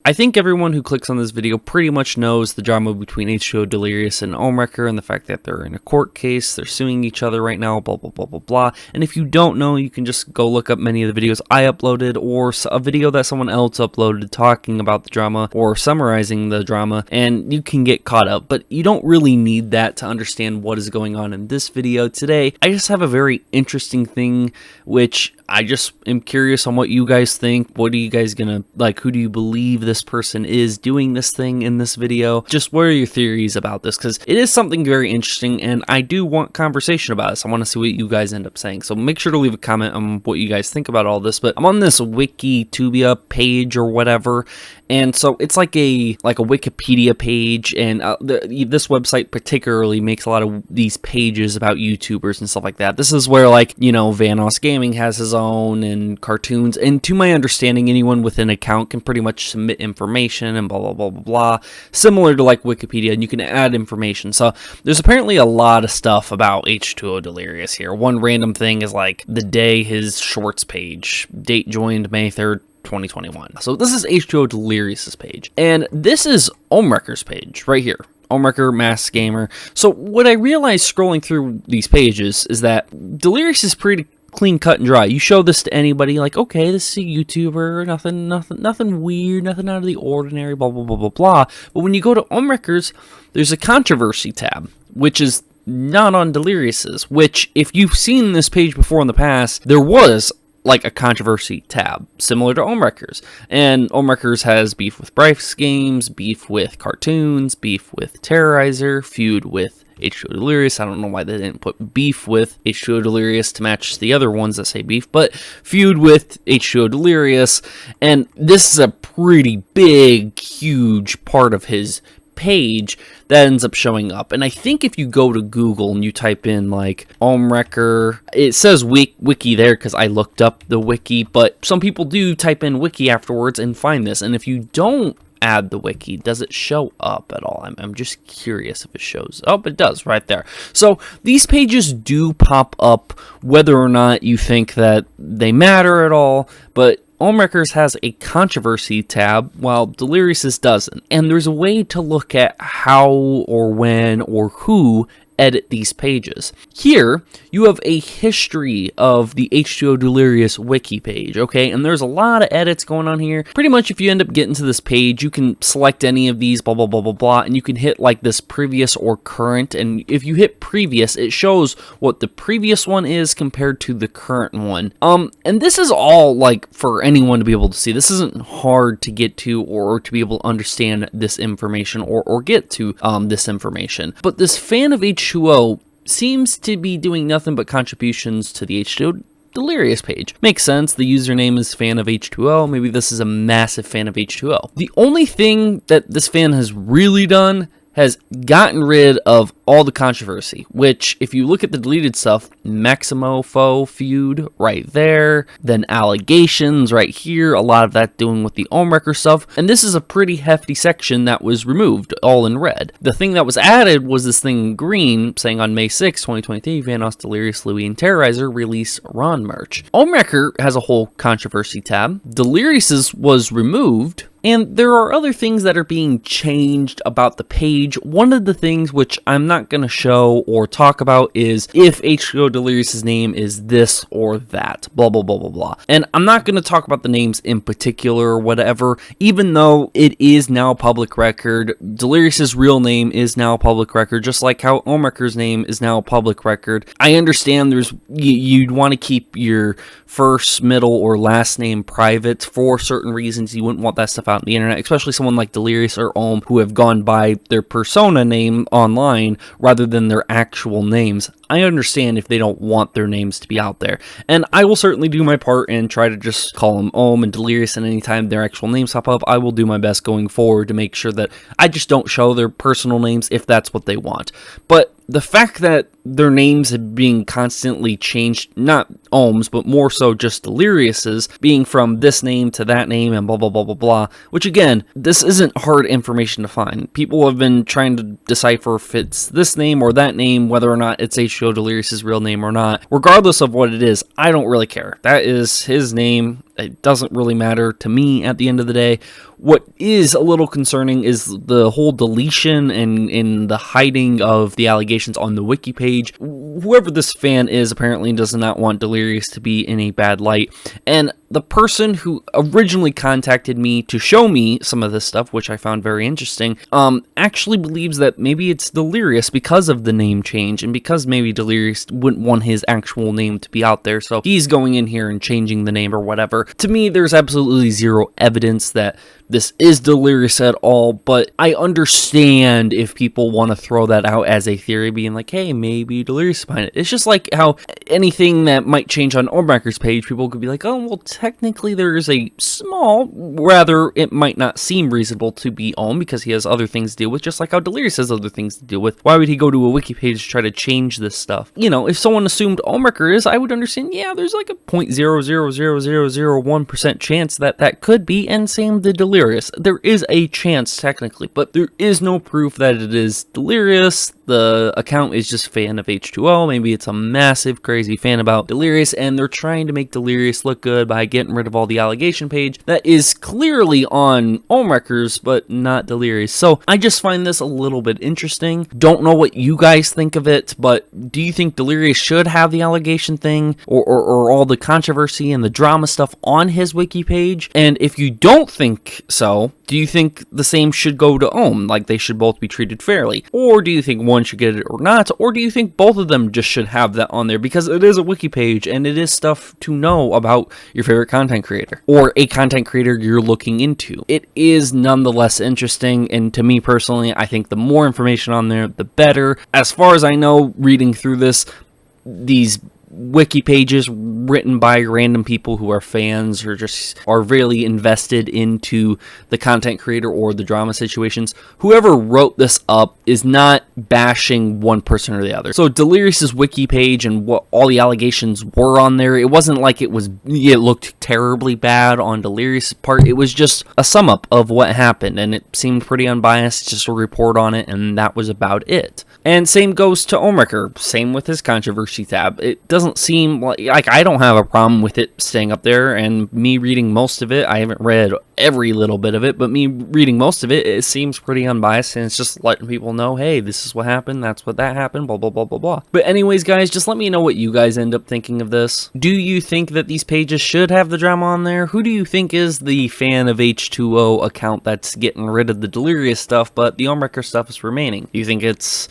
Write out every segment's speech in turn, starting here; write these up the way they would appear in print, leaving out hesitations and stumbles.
I think everyone who clicks on this video pretty much knows the drama between H2O, Delirious, and Ohmwrecker, and the fact that they're in a court case, they're suing each other right now, blah, blah, blah, blah, blah. And if you don't know, you can just go look up many of the videos I uploaded, or a video that someone else uploaded talking about the drama, or summarizing the drama, and you can get caught up. But you don't really need that to understand what is going on in this video today. I just have a very interesting thing, which I just am curious on what you guys think. What are you guys gonna, like, who do you believe this person is doing this thing in this video? Just what are your theories about this? Because it is something very interesting, and I do want conversation about this. I want to see what you guys end up saying. So make sure to leave a comment on what you guys think about all this. But I'm on this Wikitubia page or whatever, and so it's like a Wikipedia page, and this website particularly makes a lot of these pages about YouTubers and stuff like that. This is where, like, you know, Vanos Gaming has his own, and cartoons, and to my understanding, anyone with an account can pretty much submit information and blah blah blah blah blah, similar to like Wikipedia, and you can add information. So there's apparently a lot of stuff about H2O Delirious here. One random thing is like the day his shorts page, date joined May 3rd, 2021. So this is H2O Delirious's page, and this is Ohmwrecker's page right here. Ohmwrecker, Mass Gamer. So what I realized scrolling through these pages is that Delirious is pretty clean cut and dry. You show this to anybody, like, okay, this is a YouTuber, nothing weird, nothing out of the ordinary, blah blah blah blah blah. But when you go to Ohmwrecker's, there's a controversy tab, which is not on Delirious's. Which, if you've seen this page before in the past, there was like a controversy tab similar to Ohmwrecker's, and Ohmwrecker's has beef with Bryce Games, beef with cartoons, beef with Terrorizer, feud with H2O Delirious. I don't know why they didn't put beef with H2O Delirious to match the other ones that say beef, but feud with H2O Delirious, and this is a pretty big, huge part of his page that ends up showing up. And I think if you go to Google and you type in like Ohmwrecker, it says wiki there because I looked up the wiki, but some people do type in wiki afterwards and find this. And if you don't add the wiki, does it show up at all? I'm just curious if it shows up. It does right there. So these pages do pop up whether or not you think that they matter at all, but Ohmwrecker's has a controversy tab, while Delirious's doesn't. And there's a way to look at how or when or who edit these pages. Here, you have a history of the H2O Delirious wiki page, okay? And there's a lot of edits going on here. Pretty much if you end up getting to this page, you can select any of these, blah, blah, blah, blah, blah, and you can hit like this previous or current, and if you hit previous, it shows what the previous one is compared to the current one. And this is all like for anyone to be able to see. This isn't hard to get to or to be able to understand this information or get to this information. But this fan of H2O seems to be doing nothing but contributions to the H2O Delirious page. Makes sense, the username is fan of H2O, maybe this is a massive fan of H2O. The only thing that this fan has really done has gotten rid of all the controversy, which, if you look at the deleted stuff, Maximo Foe feud right there, then allegations right here, a lot of that doing with the Ohmwrecker stuff, and this is a pretty hefty section that was removed, all in red. The thing that was added was this thing in green, saying on May 6, 2023, Vanos, Delirious, Louie, and Terrorizer release Ron merch. Ohmwrecker has a whole controversy tab. Delirious's was removed, and there are other things that are being changed about the page. One of the things which I'm not going to show or talk about is if H2O Delirious's name is this or that, blah, blah, blah, blah, blah. And I'm not going to talk about the names in particular or whatever, even though it is now public record. Delirious's real name is now public record, just like how Ohmwrecker's name is now public record. I understand you'd want to keep your first, middle, or last name private for certain reasons. You wouldn't want that stuff out on the internet, especially someone like Delirious or Ohm who have gone by their persona name online rather than their actual names. I understand if they don't want their names to be out there, and I will certainly do my part and try to just call them Ohm and Delirious, and anytime their actual names pop up, I will do my best going forward to make sure that I just don't show their personal names if that's what they want. But the fact that their names have been constantly changed, not Ohm's, but more so just Delirious's, being from this name to that name and blah, blah, blah, blah, blah, which again, this isn't hard information to find. People have been trying to decipher if it's this name or that name, whether or not it's H2O Delirious's real name or not. Regardless of what it is, I don't really care. That is his name. it doesn't really matter to me at the end of the day. What is a little concerning is the whole deletion and the hiding of the allegations on the wiki page. Whoever this fan is apparently does not want Delirious to be in a bad light, and the person who originally contacted me to show me some of this stuff, which I found very interesting, actually believes that maybe it's Delirious because of the name change, and because maybe Delirious wouldn't want his actual name to be out there, so he's going in here and changing the name or whatever. To me, there's absolutely zero evidence that this is Delirious at all, but I understand if people want to throw that out as a theory, being like, hey, maybe Delirious behind it. It's just like how anything that might change on Ohmwrecker's page, people could be like, oh, well, technically there is a small, rather, it might not seem reasonable to be Ohm because he has other things to deal with, just like how Delirious has other things to deal with. Why would he go to a wiki page to try to change this stuff? You know, if someone assumed Ohmwrecker is, I would understand, yeah, there's like a 0.00001% chance that that could be, and same the Delirious. There is a chance technically, but there is no proof that it is Delirious. The account is just a fan of H2O. Maybe it's a massive crazy fan about Delirious, and they're trying to make Delirious look good by getting rid of all the allegation page that is clearly on Ohmwrecker's, but not Delirious. So I just find this a little bit interesting. Don't know what you guys think of it, but do you think Delirious should have the allegation thing or all the controversy and the drama stuff on his wiki page? And if you don't think so, do you think the same should go to Ohm, like they should both be treated fairly? Or do you think one should get it or not? Or do you think both of them just should have that on there because it is a wiki page and it is stuff to know about your favorite content creator or a content creator you're looking into? It is nonetheless interesting, and to me personally, I think the more information on there, the better. As far as I know, reading through this, these wiki pages written by random people who are fans or just are really invested into the content creator or the drama situations. Whoever wrote this up is not bashing one person or the other. So Delirious's wiki page and what all the allegations were on there, it wasn't like it looked terribly bad on Delirious' part. It was just a sum up of what happened, and it seemed pretty unbiased, just a report on it, and that was about it. And same goes to Ohmwrecker, same with his controversy tab. It doesn't seem like I don't have a problem with it staying up there, and me reading most of it, I haven't read every little bit of it, but me reading most of it, it seems pretty unbiased, and it's just letting people know, hey, this is what happened, that's what that happened, blah, blah, blah, blah, blah. But anyways, guys, just let me know what you guys end up thinking of this. Do you think that these pages should have the drama on there? Who do you think is the fan of H2O account that's getting rid of the Delirious stuff, but the Ohmwrecker stuff is remaining? Do you think it's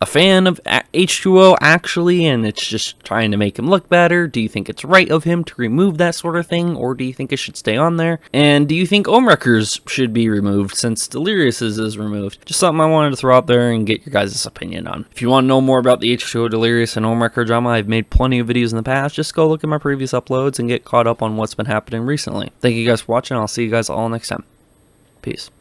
a fan of H2O actually, and it's just trying to make him look better? Do you think it's right of him to remove that sort of thing, or do you think it should stay on there? And do you think Ohmwrecker's should be removed since Delirious's is removed? Just something I wanted to throw out there and get your guys' opinion on. If you want to know more about the H2O, Delirious, and Ohmwrecker drama, I've made plenty of videos in the past. Just go look at my previous uploads and get caught up on what's been happening recently. Thank you guys for watching. I'll see you guys all next time. Peace.